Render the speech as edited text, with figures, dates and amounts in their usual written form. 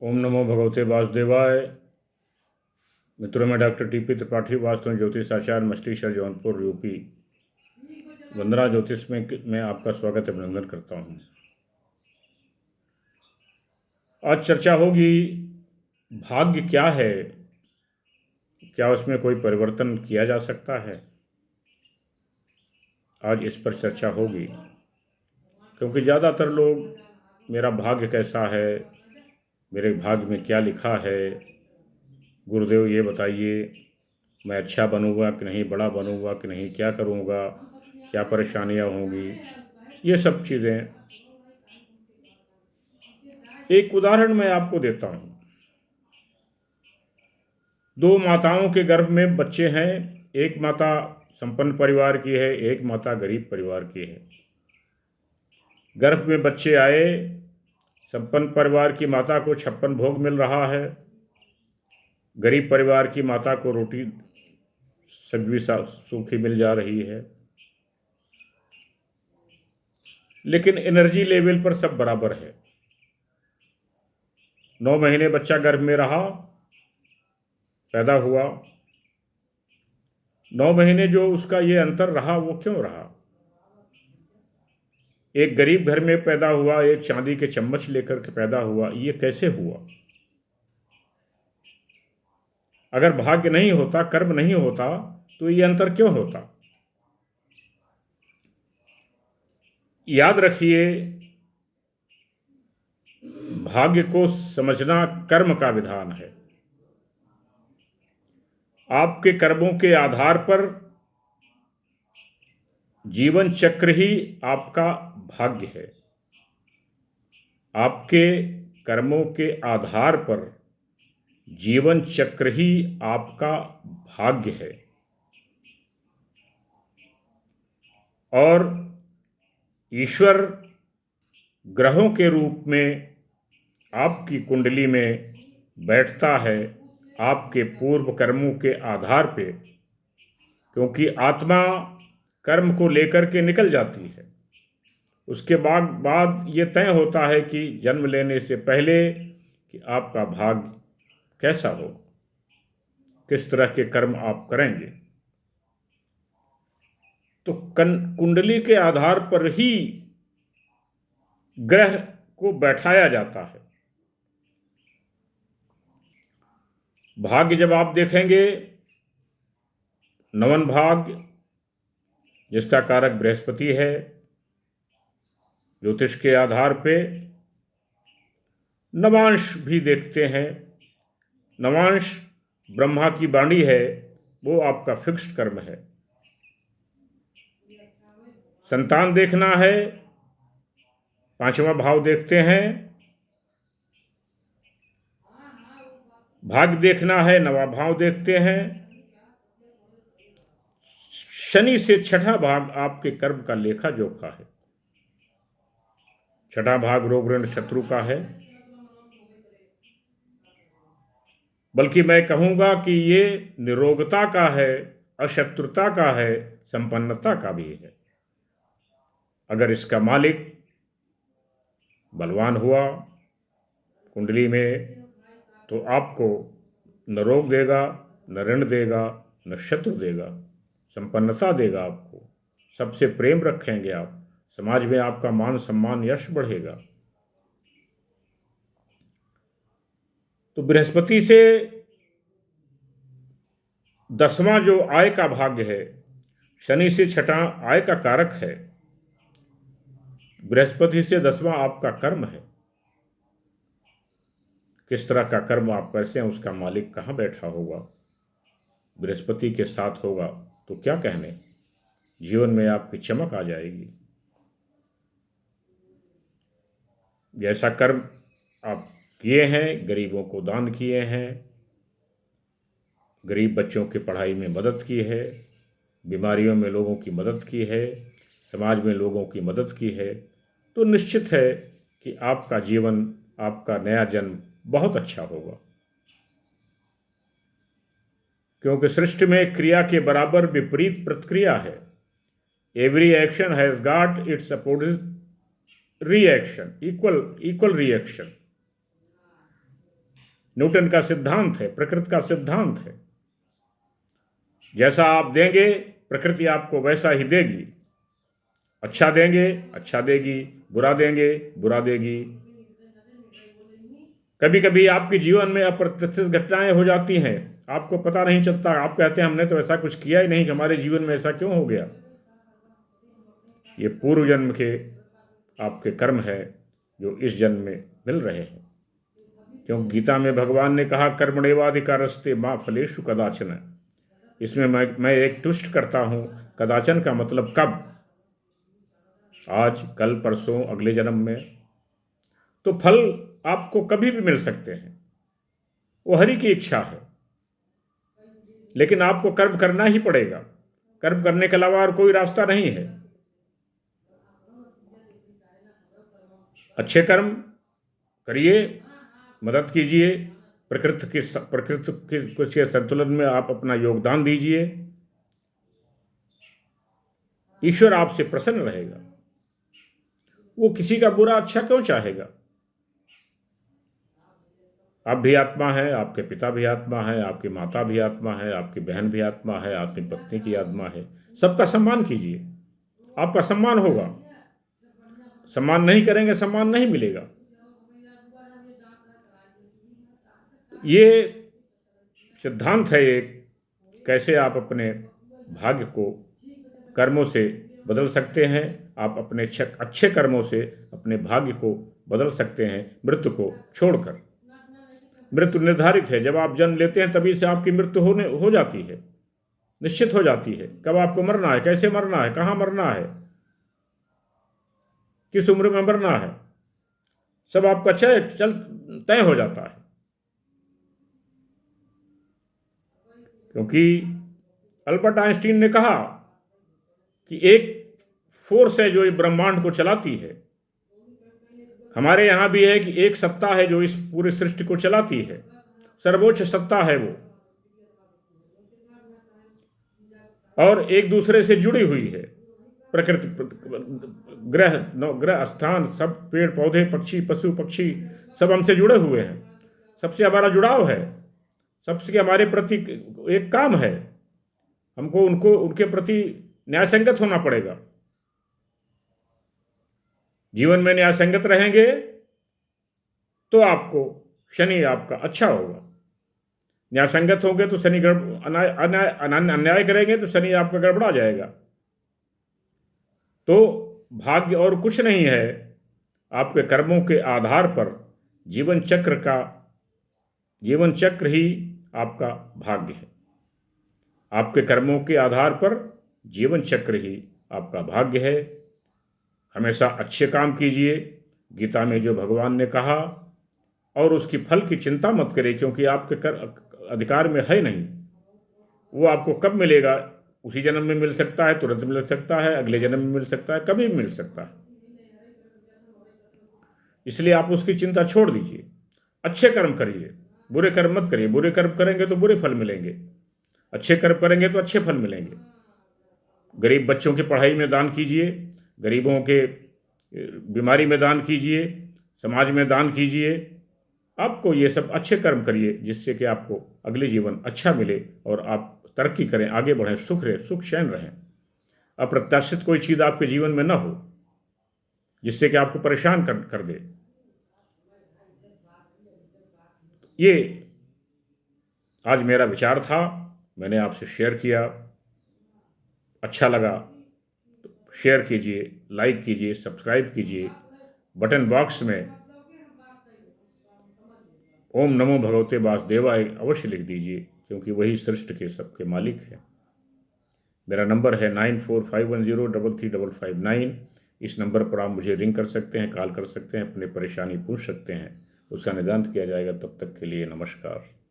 ओम नमो भगवते वासुदेवाय। मित्रों, में डॉक्टर टीपी त्रिपाठी, वास्तु ज्योतिष आचार्य, मछलीशहर, जौनपुर, यूपी। वंदना ज्योतिष में मैं आपका स्वागत अभिनंदन करता हूँ। आज चर्चा होगी भाग्य क्या है, क्या उसमें कोई परिवर्तन किया जा सकता है। आज इस पर चर्चा होगी क्योंकि ज़्यादातर लोग मेरा भाग्य कैसा है, मेरे भाग्य में क्या लिखा है, गुरुदेव ये बताइए, मैं अच्छा बनूंगा कि नहीं, बड़ा बनूंगा कि नहीं, क्या करूंगा, क्या परेशानियां होंगी, ये सब चीज़ें। एक उदाहरण मैं आपको देता हूं। दो माताओं के गर्भ में बच्चे हैं। एक माता संपन्न परिवार की है, एक माता गरीब परिवार की है। गर्भ में बच्चे आए, संपन्न परिवार की माता को 56 भोग मिल रहा है, गरीब परिवार की माता को रोटी सब्जी सूखी मिल जा रही है। लेकिन एनर्जी लेवल पर सब बराबर है। 9 महीने बच्चा गर्भ में रहा, पैदा हुआ। 9 महीने जो उसका ये अंतर रहा, वो क्यों रहा? एक गरीब घर में पैदा हुआ, एक चांदी के चम्मच लेकर के पैदा हुआ, ये कैसे हुआ? अगर भाग्य नहीं होता, कर्म नहीं होता, तो ये अंतर क्यों होता? याद रखिए, भाग्य को समझना कर्म का विधान है। आपके कर्मों के आधार पर जीवन चक्र ही आपका भाग्य है। आपके कर्मों के आधार पर जीवन चक्र ही आपका भाग्य है। और ईश्वर ग्रहों के रूप में आपकी कुंडली में बैठता है आपके पूर्व कर्मों के आधार पे, क्योंकि आत्मा कर्म को लेकर के निकल जाती है। उसके बाद ये तय होता है कि जन्म लेने से पहले कि आपका भाग्य कैसा हो, किस तरह के कर्म आप करेंगे। तो कुंडली के आधार पर ही ग्रह को बैठाया जाता है। भाग्य जब आप देखेंगे, नवन भाग्य जिसका कारक बृहस्पति है, ज्योतिष के आधार पे नवांश भी देखते हैं। नवांश ब्रह्मा की वाणी है, वो आपका फिक्स्ड कर्म है। संतान देखना है, 5वां भाव देखते हैं। भाग्य देखना है, 9वां भाव देखते हैं। शनि से 6ठा भाग आपके कर्म का लेखा जोखा है। 6ठा भाग रोग ऋण शत्रु का है। बल्कि मैं कहूंगा कि ये निरोगता का है, अशत्रुता का है, संपन्नता का भी है। अगर इसका मालिक बलवान हुआ कुंडली में, तो आपको न रोग देगा, न ऋण देगा, न शत्रु देगा, संपन्नता देगा। आपको सबसे प्रेम रखेंगे आप, समाज में आपका मान सम्मान यश बढ़ेगा। तो बृहस्पति से 10वां जो आय का भाग्य है, शनि से 6ठा आय का कारक है, बृहस्पति से 10वां आपका कर्म है। किस तरह का कर्म आप करते हैं, उसका मालिक कहाँ बैठा होगा, बृहस्पति के साथ होगा तो क्या कहने, जीवन में आपकी चमक आ जाएगी। जैसा कर्म आप किए हैं, गरीबों को दान किए हैं, गरीब बच्चों की पढ़ाई में मदद की है, बीमारियों में लोगों की मदद की है, समाज में लोगों की मदद की है, तो निश्चित है कि आपका जीवन, आपका नया जन्म बहुत अच्छा होगा। क्योंकि सृष्टि में क्रिया के बराबर विपरीत प्रतिक्रिया है। Every action has got its opposite reaction, equal reaction. Newton का सिद्धांत है, प्रकृति का सिद्धांत है। जैसा आप देंगे प्रकृति आपको वैसा ही देगी। अच्छा देंगे अच्छा देगी, बुरा देंगे बुरा देगी। कभी कभी आपके जीवन में अप्रत्याशित घटनाएं हो जाती हैं, आपको पता नहीं चलता। आप कहते हैं हमने तो ऐसा कुछ किया ही नहीं, हमारे जीवन में ऐसा क्यों हो गया। ये पूर्व जन्म के आपके कर्म है जो इस जन्म में मिल रहे हैं। क्योंकि गीता में भगवान ने कहा कर्मणेवाधिकारस्ते मां फलेषु कदाचन। इसमें मैं एक ट्विस्ट करता हूं, कदाचन का मतलब कब, आज, कल, परसों, अगले जन्म में। तो फल आपको कभी भी मिल सकते हैं, वो हरि की इच्छा है। लेकिन आपको कर्म करना ही पड़ेगा, कर्म करने के अलावा और कोई रास्ता नहीं है। अच्छे कर्म करिए, मदद कीजिए, प्रकृति के संतुलन में आप अपना योगदान दीजिए। ईश्वर आपसे प्रसन्न रहेगा। वो किसी का बुरा अच्छा क्यों चाहेगा। आप भी आत्मा है, आपके पिता भी आत्मा है, आपकी माता भी आत्मा है, आपकी बहन भी आत्मा है, आपकी पत्नी की आत्मा है। सबका सम्मान कीजिए, आपका सम्मान होगा। सम्मान नहीं करेंगे, सम्मान नहीं मिलेगा। ये सिद्धांत है एक, कैसे आप अपने भाग्य को कर्मों से बदल सकते हैं। आप अपने अच्छे कर्मों से अपने भाग्य को बदल सकते हैं, मृत्यु को छोड़कर। मृत्यु निर्धारित है, जब आप जन्म लेते हैं तभी से आपकी मृत्यु हो जाती है, निश्चित हो जाती है। कब आपको मरना है, कैसे मरना है, कहाँ मरना है, किस उम्र में मरना है, सब आपका तय हो जाता है। क्योंकि अल्बर्ट आइंस्टीन ने कहा कि एक फोर्स है जो इस ब्रह्मांड को चलाती है। हमारे यहां भी है कि एक सत्ता है जो इस पूरी सृष्टि को चलाती है, सर्वोच्च सत्ता है वो, और एक दूसरे से जुड़ी हुई है। प्रकृति, ग्रह स्थान, सब पेड़ पौधे, पक्षी, पशु पक्षी सब हमसे जुड़े हुए हैं। सबसे हमारा जुड़ाव है, सबसे हमारे प्रति एक काम है। हमको उनके प्रति न्यायसंगत होना पड़ेगा। जीवन में न्यायसंगत रहेंगे तो आपको शनि आपका अच्छा होगा। न्यायसंगत होंगे तो शनि अन्याय करेंगे तो शनि आपका गड़बड़ा जाएगा। तो भाग्य और कुछ नहीं है, आपके कर्मों के आधार पर जीवन चक्र ही आपका भाग्य है। आपके कर्मों के आधार पर जीवन चक्र ही आपका भाग्य है। हमेशा अच्छे काम कीजिए, गीता में जो भगवान ने कहा, और उसकी फल की चिंता मत करिए, क्योंकि आपके अधिकार में है नहीं। वो आपको कब मिलेगा, उसी जन्म में मिल सकता है, तुरंत मिल सकता है, अगले जन्म में मिल सकता है, कभी भी मिल सकता है। इसलिए आप उसकी चिंता छोड़ दीजिए, अच्छे कर्म करिए, बुरे कर्म मत करिए। बुरे कर्म करेंगे तो बुरे फल मिलेंगे, अच्छे कर्म करेंगे तो अच्छे फल मिलेंगे। गरीब बच्चों की पढ़ाई में दान कीजिए, गरीबों के बीमारी में दान कीजिए, समाज में दान कीजिए। आपको ये सब अच्छे कर्म करिए, जिससे कि आपको अगले जीवन अच्छा मिले और आप तरक्की करें, आगे बढ़ें, सुख चैन रहें। अप्रत्याशित कोई चीज़ आपके जीवन में न हो जिससे कि आपको परेशान कर दे। ये आज मेरा विचार था, मैंने आपसे शेयर किया। अच्छा लगा तो शेयर कीजिए, लाइक कीजिए, सब्सक्राइब कीजिए। बटन बॉक्स में ओम नमो भगवते वासुदेवाय अवश्य लिख दीजिए, क्योंकि वही सृष्टि के सबके मालिक हैं। मेरा नंबर है 9451033559। इस नंबर पर आप मुझे रिंग कर सकते हैं, कॉल कर सकते हैं, अपनी परेशानी पूछ सकते हैं, उसका निदान किया जाएगा। तब तक के लिए नमस्कार।